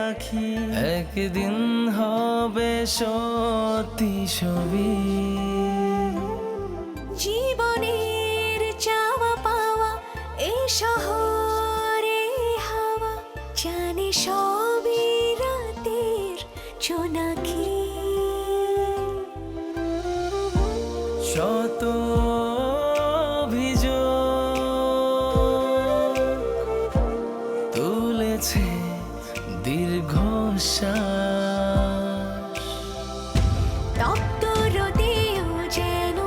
রাখি, একদিন হবে সত্যি ছবি। জীবনের চাওয়া পাওয়া এই শহরে হাওয়া জানে সবই রাতের জোনাকি। শত অভিযোগ তুলেছে দীর্ঘশ্বাস, তপ্ত রোদেও যেন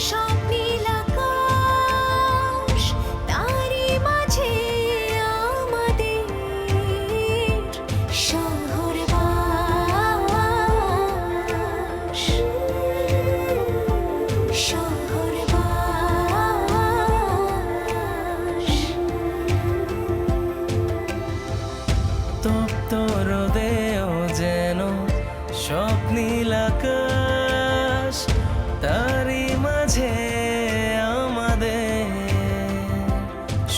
স্বপ্নীল আকাশ, তারই মাঝে আমাদের শহরবাস, শহরবাস। তপ্ত রোদেও যেন স্বপ্নীল আকাশ, তারই মাঝে আমাদের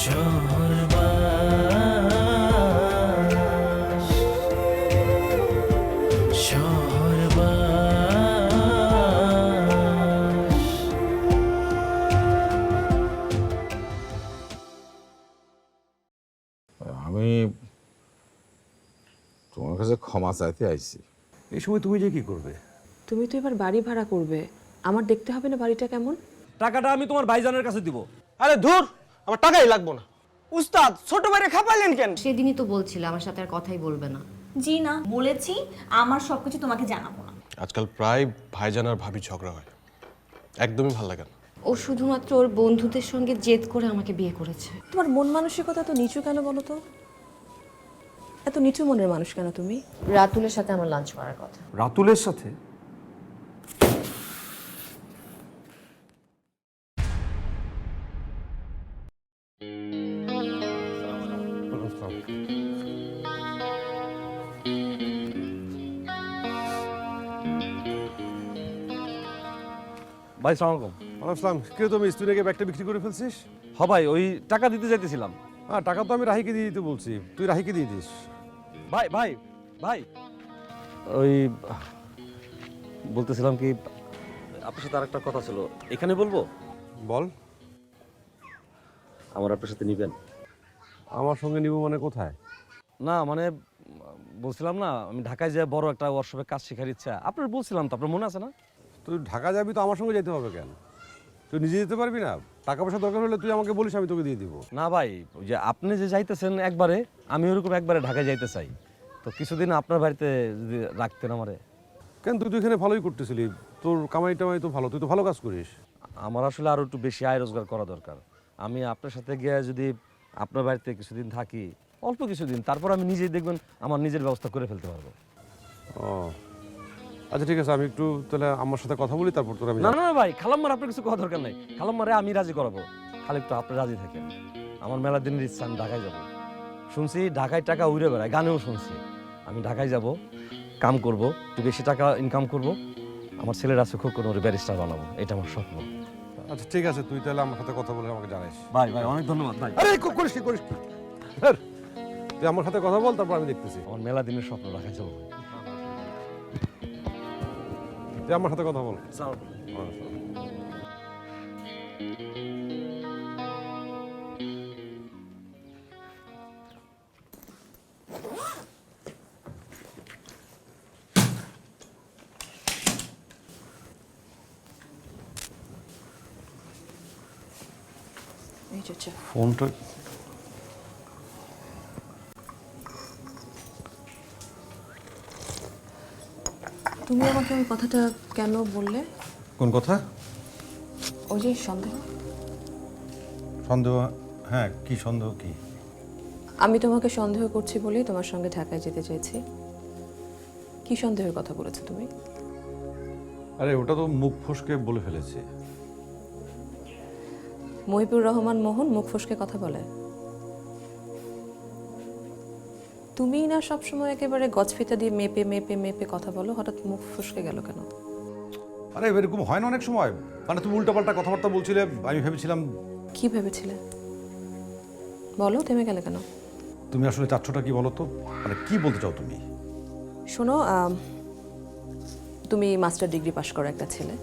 শহরবাস, শহরবাস। আমি তোমার কাছে ক্ষমা চাইতে আইছি। এই সময় তুমি যে কি করবে? তুমি তো এবার বাড়ি ভাড়া করবে, আমার দেখতে হবে না বাড়িটা কেমন? টাকাটা আমি তোমার ভাইজানের কাছে দিব। আরে ধুর, আমার টাকাই লাগবো না। উস্তাদ, ছোট ভাইরে খাপাইলেন কেন? সেদিনই তো বলছিলে আমার সাথে আর কথাই বলবে না। জি না, বলেছি আমার সবকিছু তোমাকে জানাবো না। আজকাল প্রায় ভাইজান আর ভাবি ঝগড়া হয়, একদমই ভালো লাগে না। ও শুধুমাত্র ওর বন্ধুদের সঙ্গে জেদ করে আমাকে বিয়ে করেছে। তোমার মন মানসিকতা এত নিচু কেন বলো তো? এত নিচু মনের মানুষ কেন তুমি? রাতুলের সাথে আমার লাঞ্চ করার কথা। রাতুলের সাথে? ভাই সালাম আলাইকুম। আসলাম। কে তুমি তুই নাকি ব্যাগটা বিক্রি করে ফেলছিস? হ্যাঁ ভাই, ওই টাকা দিতে যাইতেছিলাম। হ্যাঁ, টাকা তো আমি রাহিকে দিয়ে দিতে বলছি, তুই রাহিকে দিয়ে দিস। ভাই ভাই ভাই ওই বলতেছিলাম কি, আপনার সাথে আরেকটা কথা ছিল, এখানে বলবো? বল। আমার আপনার সাথে নিবেন? আমার সঙ্গে নিব মানে কোথায়? না মানে বলছিলাম না, আমি ঢাকায় যে বড় একটা ওয়ার্কশপে কাজ শেখার ইচ্ছা, আপনার বলছিলাম তো, আপনার মনে আছে না? তুই ঢাকা যাবি তো আমার সঙ্গে যেতে হবে কেন? তুই নিজে যেতে পারবি না? টাকা পয়সা দরকার হলে তুই আমাকে বলিস, আমি তোকে দিয়ে দিব। না ভাই, ওই যে আপনি যে যাইতেছেন একবারে, আমি ওরকম একবারে ঢাকায় যাইতে চাই, তো কিছুদিন আপনার বাড়িতে যদি রাখতেন আমারে। কেন, তুই তো এখানে ভালোই করতেছিলি, তোর কামাই টামাই তো ভালো, তুই তো ভালো কাজ করিস। আমার আসলে আরও একটু বেশি আয় রোজগার করা দরকার। আমি আপনার সাথে গিয়ে যদি আপনার বাড়িতে কিছুদিন থাকি, অল্প কিছুদিন, তারপর আমি নিজেই দেখবেন আমার নিজের ব্যবস্থা করে ফেলতে পারবো। ও আচ্ছা, ঠিক আছে, আমি একটু তাহলে আমার সাথে কথা বলি, তারপর তোর আমি। না না না ভাই, খালাম্মার আপনার কিছু কথা দরকার নাই, খালাম্মারে আমি রাজি করাবো, খালি একটু আপনি রাজি থাকেন। আমার মেলা দিনের ইচ্ছা, আমি ঢাকায় যাব। শুনছি ঢাকায় টাকা উড়ে বেড়ায়, গানেও শুনছি। আমি ঢাকায় যাব, কাম করব, একটু বেশি টাকা ইনকাম করব, আমার ছেলের আছে খুব কোনো ব্যারিস্টার বানাবো, এটা আমার স্বপ্ন। আচ্ছা ঠিক আছে, তুই তাহলে আমার সাথে কথা বলে আমাকে জানাইস। ভাই ভাই অনেক ধন্যবাদ ভাই। আরে করিস কি ধুর, তুই আমার সাথে কথা বল, তারপর আমি দেখতেছি। আমার মেলা দিনের স্বপ্ন ঢাকায় যাবো। তুই আমার সাথে কথা বল। ফোনটা তুমি আমাকে ওই কথাটা কেন বললে? কোন কথা? ওই যে সন্দেহ। সন্দেহ? হ্যাঁ, কি সন্দেহ? কি? আমি তোমাকে সন্দেহ করছি বলেই তোমার সঙ্গে ঢাকায় যেতে চাইছি। কি সন্দেহের কথা বলেছো তুমি? আরে ওটা তো মুখ ফসকে বলে ফেলেছে। মহিবুর রহমান মোহন মুখ ফসকে কথা বলে? তুমিই না সবসময় একেবারে গজফিতা দিয়ে মেপে মেপে মেপে কথা বলো, হঠাৎ মুখ ফসকে গেল কেন? আরে এরকম হয় না অনেক সময়, মানে তুমি উল্টাপাল্টা কথাবার্তা বলছিলে, আমি ভেবেছিলাম। কি ভেবেছিলে বলো, থেমে গেলে কেন? তুমি আসলে চাচ্ছটা কি বলো তো, মানে কি বলতে চাও তুমি? শোনো, তুমি মাস্টার ডিগ্রি পাশ করো একটা ছেলে।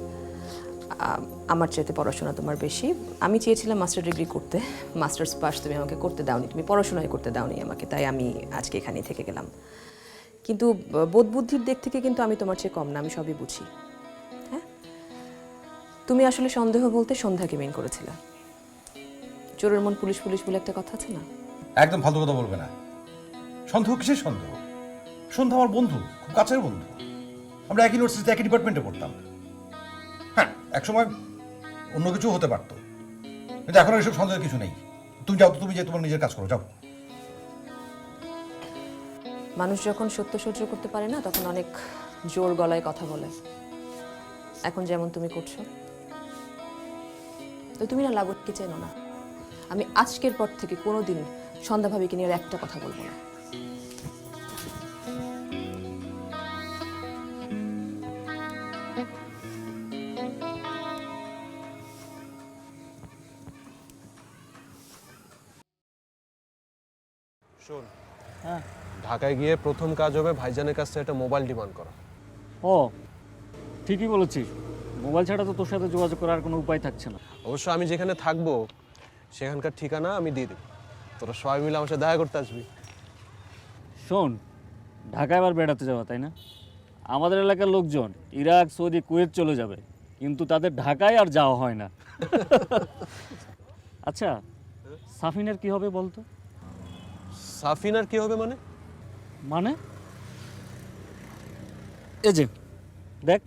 আমার চাইতে পড়াশোনা তোমার বেশি। আমি চেয়েছিলাম মাস্টার ডিগ্রি করতে, মাস্টার্স পাস তুমি আমাকে করতে দাওনি, তুমি পড়াশোনাই করতে দাওনি আমাকে, তাই আমি আজকে এখানেই থেকে গেলাম। কিন্তু বোধ বুদ্ধির দিক থেকে কিন্তু আমি তোমার চেয়ে কম না, আমি সবই বুঝি। হ্যাঁ, তুমি আসলে সন্দেহ বলতে সন্ধ্যাকে মেন করেছিলে। চোরের মন পুলিশ পুলিশ বলে একটা কথা আছে না? একদম ফালতু কথা বলবে না। সন্দেহ কিসের সন্দেহ? সন্ধ্যা আমার বন্ধু, খুব কাছের বন্ধু। আমরা একই ইউনিভার্সিটিতে একই ডিপার্টমেন্টে পড়তাম। হ্যাঁ, একসময় অন্য কিছু হতে পারতো, কিন্তু এখন এসব সন্দেহের কিছু নেই। তুমি যাও তো, তুমি যে তোমার নিজের কাজ করো, যাও। মানুষ যখন সত্য সহ্য করতে পারে না, তখন অনেক জোর গলায় কথা বলে, এখন যেমন তুমি করছো। তো তুমি না লাবণ্যকে চেনো না। আমি আজকের পর থেকে কোনোদিন সন্ধ্যা ভাবিকে নিয়ে আর একটা কথা বলবো না। শোন, ঢাকায় গিয়ে প্রথম কাজ হবে ভাইজানের কাছ থেকে একটা মোবাইল ডিমান্ড করা। ও ঠিকই বলেছিস, মোবাইল ছাড়া তো তোর সাথে যোগাযোগ করার কোনো উপায় থাকছে না। অবশ্য আমি যেখানে থাকবো সেখানকার ঠিকানা আমি দিয়ে দেবো, তোরা সবাই মিলে আমার সাথে দেখা করতে আসবি। শোন, ঢাকায় আবার বেড়াতে যাওয়া, তাই না? আমাদের এলাকার লোকজন ইরাক, সৌদি, কুয়েত চলে যাবে, কিন্তু তাদের ঢাকায় আর যাওয়া হয় না। আচ্ছা, সাফিনের কি হবে বলতো? সাফিনার কি হবে মানে? মানে এই যে দেখ,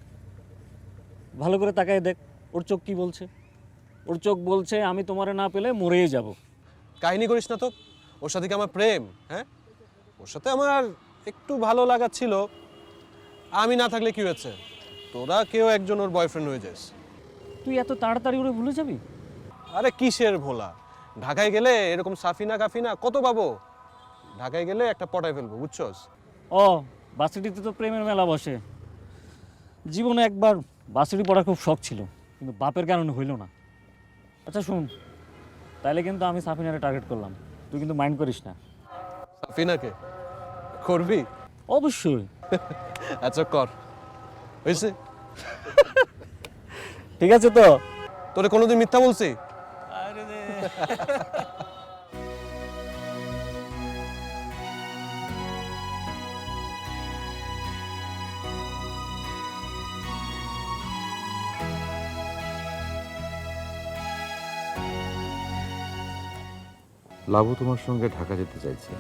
ভালো করে তাকায় দেখ, ওর চোখ কি বলছে? ওর চোখ বলছে আমি তোমারে না পেলে মরেই যাব। কাহিনী করিস না তো, ওর সাথে কি আমার প্রেম? হ্যাঁ, ওর সাথে আমার একটু ভালো লাগা ছিল। আমি না থাকলে কি হয়েছে, তোরা কেউ একজন ওর বয়ফ্রেন্ড হয়ে যাস। তুই এত তাড়াতাড়ি ওরে ভুলে যাবি? আরে কিসের ভোলা, ঢাকায় গেলে এরকম সাফিনা কাফিনা কত পাবো। ঢাকায় গেলে একটা পটায় ফেলবো, বুঝছস? ও, বাসিটিতে তো প্রেমের মেলা বসে। জীবনে একবার বাসিটি পড়ার খুব শখ ছিল, কিন্তু বাপের কারণে হইল না। আচ্ছা শুন, তাইলে কিন্তু আমি সাফিনারে টার্গেট করলাম, তুই কিন্তু মাইন্ড করিস না। সাফিনাকে করবি? অবশ্যই। আচ্ছা কর, হয়েছে? ঠিক আছে তো? তোরে কোনোদিন মিথ্যা বলছি? লাবু তোমার সঙ্গে ঢাকা যেতে চাইছে,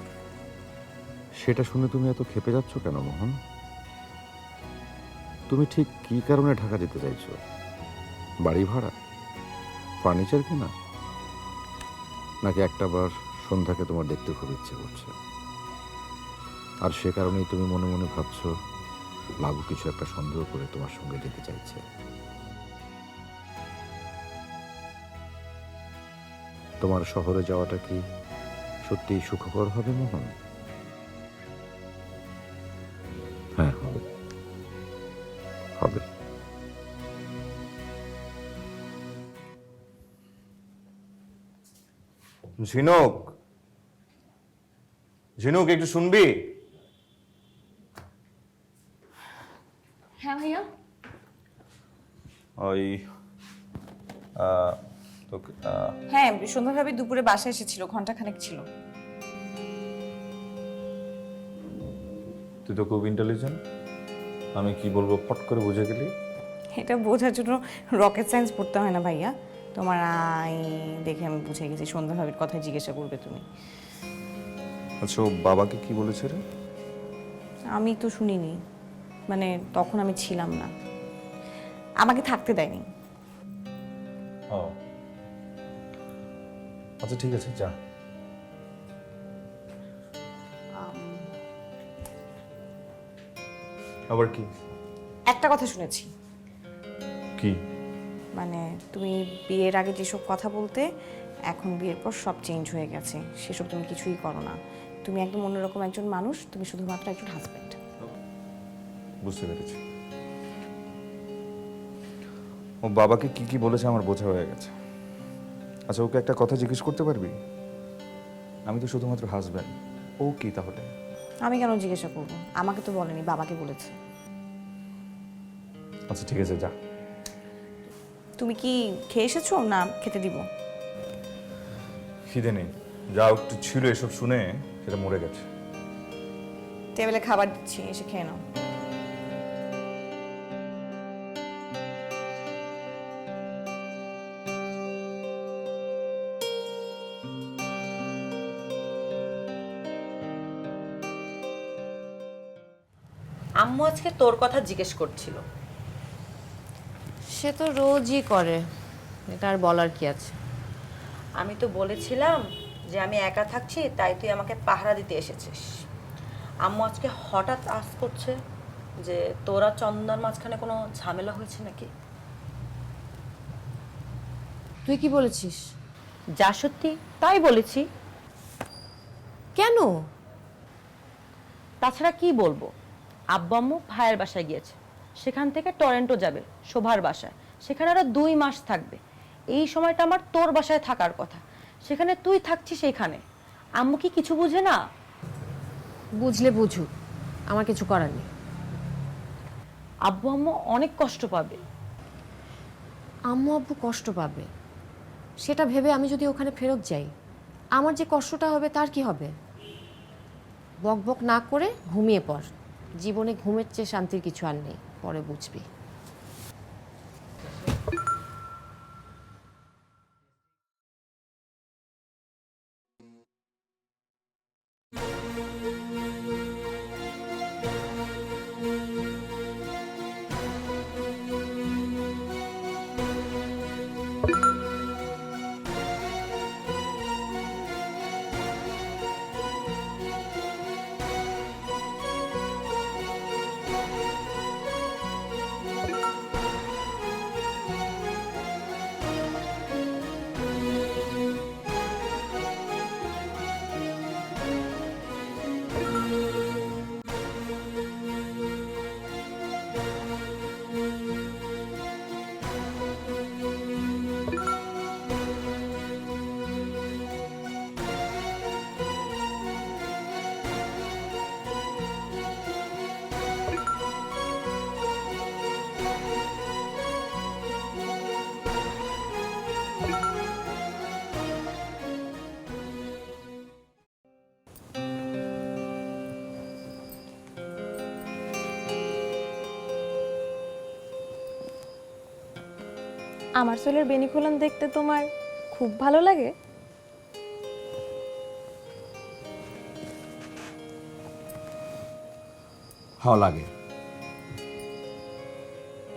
সেটা শুনে তুমি এত ক্ষেপে যাচ্ছ কেন মোহন? তুমি ঠিক কী কারণে ঢাকা যেতে চাইছো? বাড়ি ভাড়া, ফার্নিচার কেনা, নাকি একটাবার সন্ধ্যাকে তোমার দেখতে খুব ইচ্ছে করছে, আর সে কারণেই তুমি মনে মনে ভাবছো লাবু কিছু একটা সন্দেহ করে তোমার সঙ্গে যেতে চাইছে? তোমার শহরে যাওয়াটা কি সত্যিই সুখকর হবে মোহন? হ্যাঁ, হবে হবে। ঝিনুক, ঝিনুক একটু শুনবি? হ্যাঁ ভাইয়া। ওই হ্যাঁ, সন্ধ্যাভাবে দুপুরে বাসায় এসেছিল, ঘন্টাখানেক ছিল। তুই তো খুব ইন্টেলিজেন্ট, আমি কি বলবো ফট করে বুঝে গেলি। এটা বোঝার জন্য রকেট সায়েন্স পড়তে হয় না ভাইয়া, তোমার আই দেখে আমি বুঝে গেছি সন্ধ্যাভাবির কথা জিজ্ঞাসা করবে তুমি। আচ্ছা, ও বাবাকে কি বলেছে রে? আমি তো শুনিনি, মানে তখন আমি ছিলাম না, আমাকে থাকতে দেয়নি। ও আচ্ছা, ঠিক আছে, যা। আবার কি? একটা কথা শুনেছি। কি? মানে তুমি বিয়ের আগে যেসব কথা বলতে, এখন বিয়ের পর সব চেঞ্জ হয়ে গেছে, সেসব তুমি কিছুই করো না। তুমি একদম অন্যরকম একজন মানুষ, তুমি শুধুমাত্র একজন হাজব্যান্ড। বুঝতে পেরেছি। ও বাবাকে কি কি বলেছে আমার বোঝা হয়ে গেছে। আচ্ছা, ওকে একটা কথা জিজ্ঞেস করতে পারবি? আমি তো শুধুমাত্র হাজব্যান্ড, ও কি তাহলে? আমি কেন জিজ্ঞাসা করবো? আমাকে তো বলেনি, বাবাকে বলেছে। আচ্ছা ঠিক আছে, যা। তুমি কি খেয়ে এসেছো না খেতে দিব? খিদে নেই, যা একটু ছিল এসব শুনে সেটা মরে গেছে। টেবিলে খাবার দিচ্ছি, এসে খেয়ে নাও। আম্মু আজকে তোর কথা জিজ্ঞেস করছিল। সে তো রোজই করে, এটা আর বলার কি আছে। আমি তো বলেছিলাম যে আমি একা থাকছি, তাই তুই আমাকে পাহারা দিতে এসেছিস। আম্মু আজকে হঠাৎ আস করছে যে তোরা চন্দনার মাঝখানে কোনো ঝামেলা হয়েছে নাকি। তুই কি বলেছিস? যা সত্যি তাই বলেছি। কেন? তাছাড়া কি বলবো, আব্বু আম্মু ভাইয়ের বাসায় গিয়েছে, সেখান থেকে টরেন্টো যাবে শোভার বাসায়, সেখানে আরো 2 মাস থাকবে। এই সময়টা আমার তোর বাসায় থাকার কথা, সেখানে তুই থাকছিস সেইখানে। আম্মু কি কিছু বুঝে না? বুঝলে বুঝুক, আমার কিছু করার নেই। আব্বু আম্মু অনেক কষ্ট পাবে। আম্মু আব্বু কষ্ট পাবে সেটা ভেবে আমি যদি ওখানে ফেরত যাই, আমার যে কষ্টটা হবে তার কি হবে? বক বক না করে ঘুমিয়ে পড়। জীবনে ঘুমের চেয়ে শান্তির কিছু আর নেই, পরে বুঝবি। আমার চুলের বেনিখুলান দেখতে তোমার খুব ভালো লাগে? হ্যাঁ লাগে।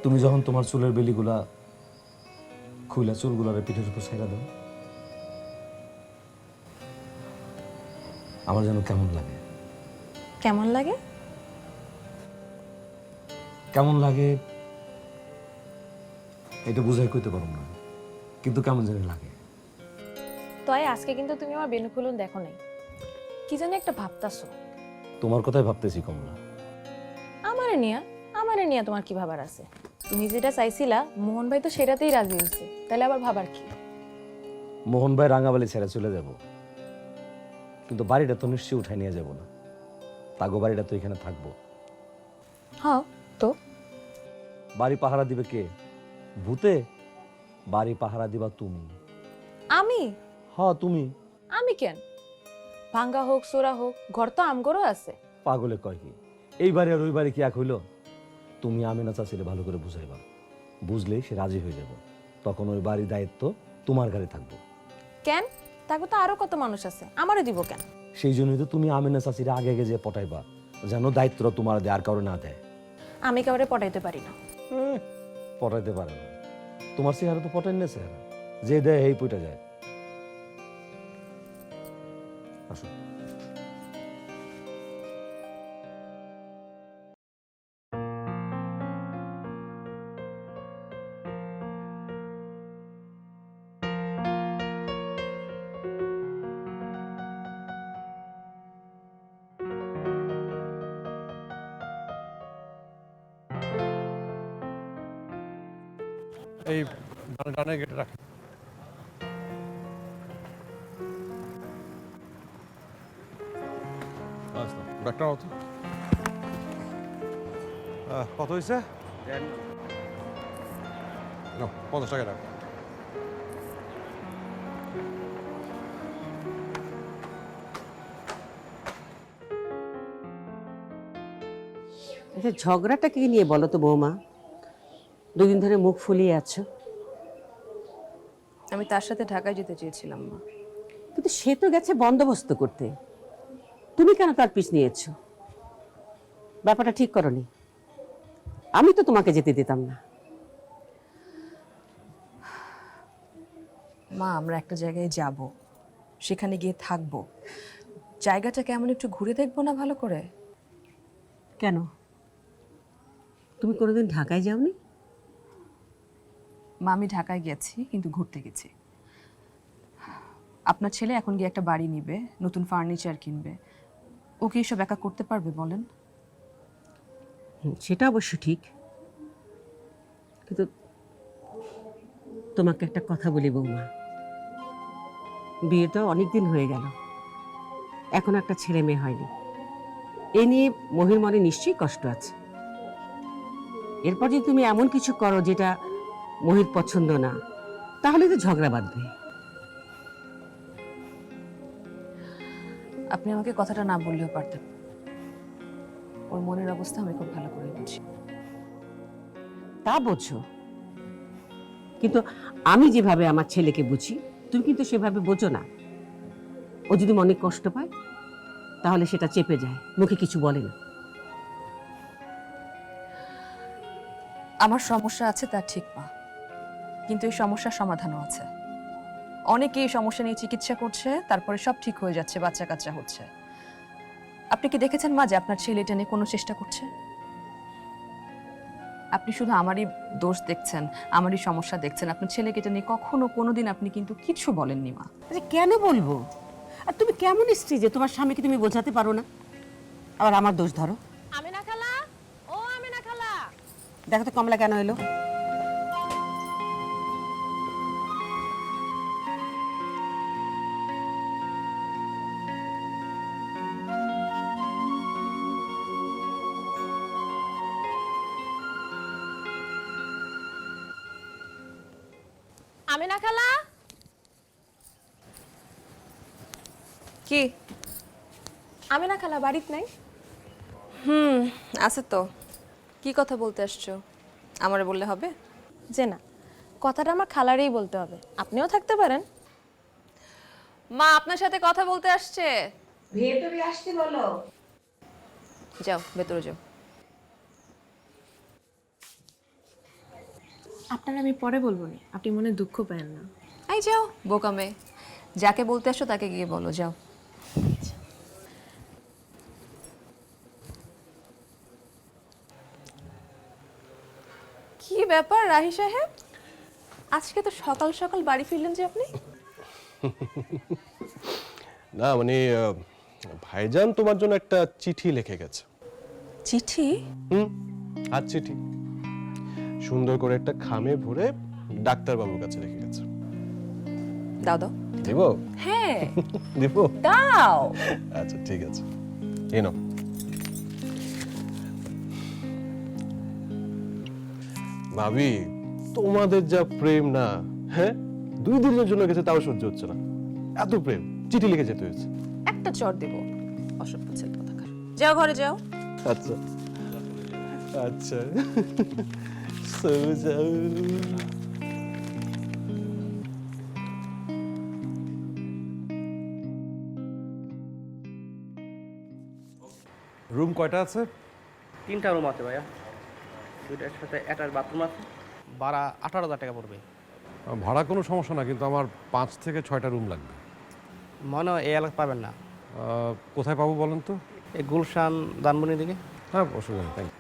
তুমি যখন তোমার চুলের বেলিগুলা খুইলা চুলগুলার পিঠের উপর ছেড়ে দাও, আমার যেন কেমন লাগে। কেমন লাগে? কেমন লাগে এটা বুঝাই কইতে পারব না, কিন্তু কেমন জানি লাগে। তাই আজকে কিন্তু তুমি আমার বেনিখুলান দেখো নাই, কি জানি একটা ভাবতাছো। তোমার কথাই ভাবতেছি কমলা। আমারে নিয়া তোমার কি ভাবার আছে? তুমি যেটা চাইছিলা মোহন ভাই তো সেটাতেই রাজি হয়েছে, তাহলে আবার ভাবার কি? মোহন ভাই রাঙাবালি ছেড়ে চলে যাব, কিন্তু বাড়িটা তো নিশ্চয়ই উঠাই নিয়ে যাব না। তাগো বাড়িটা তো এখানে থাকবো। হ্যাঁ তো বাড়ি পাহারা দিবে কে? ভূতে? বাড়ি পাহারা দিবা তুমি। আমি? হ্যাঁ তুমি। আমি কেন? ভাঙ্গা হোক সোরা হোক, ঘর তো আমগরও আছে। পাগলে কয় কি? এই বাড়ি আর ওই বাড়ি কি এক হইল? তুমি আমিনা চাচিরে ভালো করে বুঝাইবা, বুঝলেই সে রাজি হয়ে যাব। তখন ওই বাড়ির দায়িত্ব তোমার ঘরে থাকবো। কেন? তাকে তো আরো কত মানুষ আছে, আমারও দিব কেন? সেই জন্যই তো তুমি আমিনা চাচিরে আগে আগে যে পটাইবা, যেন দায়িত্বটা তোমার দেয় আর কারো না দেয়। আমি কাউরে পটাইতে পারি না। পটাইতে পারে না? তোমার চেহারা তো পটাই না, চেহারা যে দেয় এই পইটা যায়। আসো। এই ডানে গেটে রাখ। ব্যাগটা নাও তো। কত হয়েছে? নাও, 50 টাকা রাখো। আচ্ছা, ঝগড়াটা কি নিয়ে বলো তো বৌমা? দুদিন ধরে মুখ ফুলিয়ে আছো। আমি তার সাথে ঢাকায় যেতে চেয়েছিলাম মা। কিন্তু সে তো গেছে বন্দোবস্ত করতে, তুমি কেন তার পিছ নিয়েছো? ব্যাপারটা ঠিক করনি। আমি তো তোমাকে যেতে দিতাম না। মা, আমরা একটা জায়গায় যাব, সেখানে গিয়ে থাকবো। জায়গাটা কেমন একটু ঘুরে দেখবো না ভালো করে? কেন, তুমি কোনোদিন ঢাকায় যাওনি? মা, আমি ঢাকায় গেছি, কিন্তু ঘুরতে গেছি। আপনার ছেলে এখন গিয়ে একটা বাড়ি নিবে, নতুন ফার্নিচার কিনবে। ও কি এসব একা করতে পারবে বলেন? সেটা অবশ্য ঠিক, কিন্তু তোমাকে একটা কথা বলি বৌমা, বিয়েটা অনেক দিন হয়ে গেল, এখন একটা ছেলে মেয়ে হয়নি। এ নিয়ে মহির মনে নিশ্চয়ই কষ্ট আছে। এরপর যদি তুমি এমন কিছু করো যেটা মহির পছন্দ না, তাহলে তো ঝগড়া বাঁধবে। আপনি আমাকে কথাটা না বললেও পারতেন। ওর মনের অবস্থা আমি খুব ভালো করে বুঝি। তা বোঝো, কিন্তু আমি যেভাবে আমার ছেলেকে বুঝি, তুমি কিন্তু সেভাবে বোঝো না। ও যদি মনে কষ্ট পায়, তাহলে সেটা চেপে যায়, মুখে কিছু বলে না। আমার সমস্যা আছে তা ঠিক মা, কিন্তু এই সমস্যার সমাধানও আছে। অনেকে এই সমস্যা নিয়ে চিকিৎসা করছে, তারপরে সব ঠিক হয়ে যাচ্ছে, বাচ্চা কাচ্চা হচ্ছে। আপনি কি দেখেছেন মা যে আপনার ছেলে এটা নিয়ে কোনো চেষ্টা করছে? আপনি শুধু আমারই দোষ দেখছেন, আমারই সমস্যা দেখছেন। আপনার ছেলেকে এটা নিয়ে কখনো কোনোদিন আপনি কিন্তু কিছু বলেননি মা। আচ্ছা, কেন বলবো? আর তুমি কেমন স্ত্রী যে তোমার স্বামীকে তুমি বোঝাতে পারো না, আবার আমার দোষ ধরো? আমিনা খালা, ও আমিনা খালা, দেখো তো কমলা কেন এলো। আমিনা খালা। কি? আমিনা খালা বাড়িতে নাই? আছে তো। কি কথা বলতে আসছো? আমারে বললে হবে? যে না, কথাটা আমার খালারেই বলতে হবে, আপনিও থাকতে পারেন। মা আপনার সাথে কথা বলতে আসছে। ভেতরে আসতে বলো। যাও, ভেতরে যাও। আপনার আমি পরে বলবো না, আপনি মনে দুঃখ পেন না। এই যাও বোকামে, যাকে বলতে আসছো তাকে গিয়ে বলো, যাও। কি ব্যাপার রাহি সাহেব, আজকে তো সকাল সকাল বাড়ি ফিরলেন যে আপনি? না মানে ভাইজান তোমার জন্য একটা চিঠি লিখে গেছে। চিঠি? আর চিঠি সুন্দর করে একটা খামে ভরে ডাক্তারবাবুর কাছে রেখে গেছে। দাও দাও। দিব? হ্যাঁ দিব? দাও। আচ্ছা ঠিক আছে, এই নাও। ভাবি, তোমাদের যা প্রেম না, হ্যাঁ, 2 দিনের জন্য গেছে তাও সহ্য হচ্ছে না। এত প্রেম, চিঠি লিখে যেতে হয়েছে। একটা চর দেব, অসভ্য ছেলে কোথাকার। যাও ঘরে যাও। আচ্ছা আচ্ছা সো যাও। রুম কয়টা আছে? 3টা রুম আছে ভাইয়া, 2টার সাথে অ্যাটাচ বাথরুম আছে। ভাড়া 18,000 টাকা পড়বে। ভাড়া কোনো সমস্যা না, কিন্তু আমার 5 থেকে 6টা রুম লাগবে। মনে হয় এই এলাকা পাবেন না। কোথায় পাবো বলেন তো? এই গুলশান ধানমন্ডির দিকে। হ্যাঁ, অসুবিধা নেই, থ্যাংক ইউ।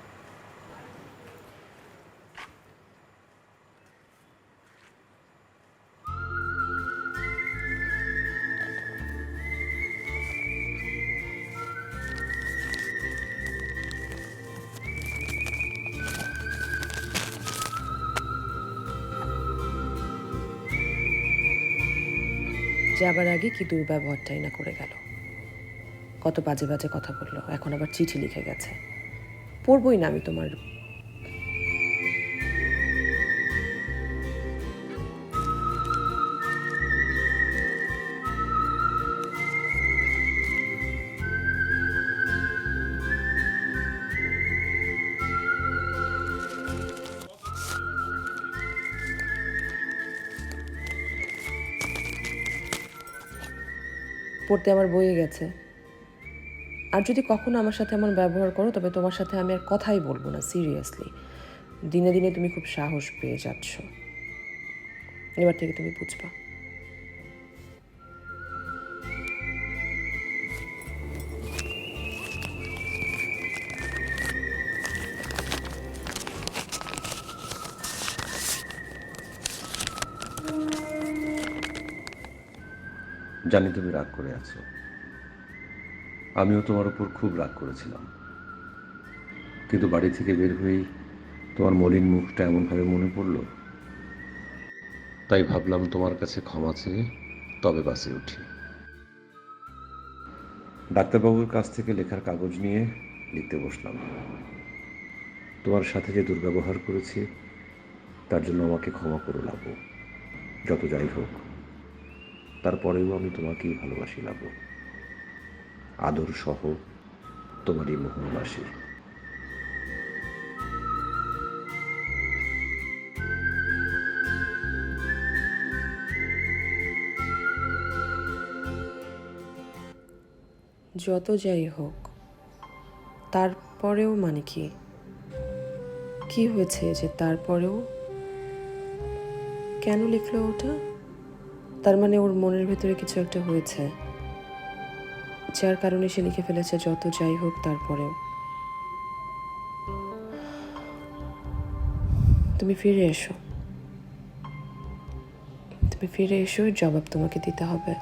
যাবার আগে কি দুর্ব্যবহারটাই না করে গেল। কত বাজে বাজে কথা বললো, এখন আবার চিঠি লিখে গেছে। পড়বই না আমি তোমার। পড়তে আমার বইয়ে গেছে। আর যদি কখনো আমার সাথে এমন ব্যবহার করো তবে তোমার সাথে আমি আর কথাই বলবো না, সিরিয়াসলি। দিনে দিনে তুমি খুব সাহস পেয়ে যাচ্ছ, এবার থেকে তুমি বুঝবা। জানি তুমি রাগ করে আছো, আমিও তোমার উপর খুব রাগ করেছিলাম, কিন্তু বাড়ি থেকে বের হয়েই তোমার মলিন মুখটা এমনভাবে মনে পড়ল, তাই ভাবলাম তোমার কাছে ক্ষমা চেয়ে তবে বাসে উঠি। ডাক্তারবাবুর কাছ থেকে লেখার কাগজ নিয়ে লিখতে বসলাম। তোমার সাথে যে দুর্ব্যবহার করেছি তার জন্য আমাকে ক্ষমা করে লাবো। যত যাই হোক, তারপরেও আমি তোমাকেই ভালোবাসি লাবো। আদর সহ তোমারই মোহনবাসী। যত যাই হোক, তারপরেও মানে কি হয়েছে যে তারপরেও? কেন লিখলো ওটা? তার মানে ওর মনের ভেতরে কিছু একটা হয়েছে, যার কারণে সে লিখে ফেলেছে যত যাই হোক তারপরেও। তুমি ফিরে এসো, তুমি ফিরে এসো, জবাব তোমাকে দিতে হবে।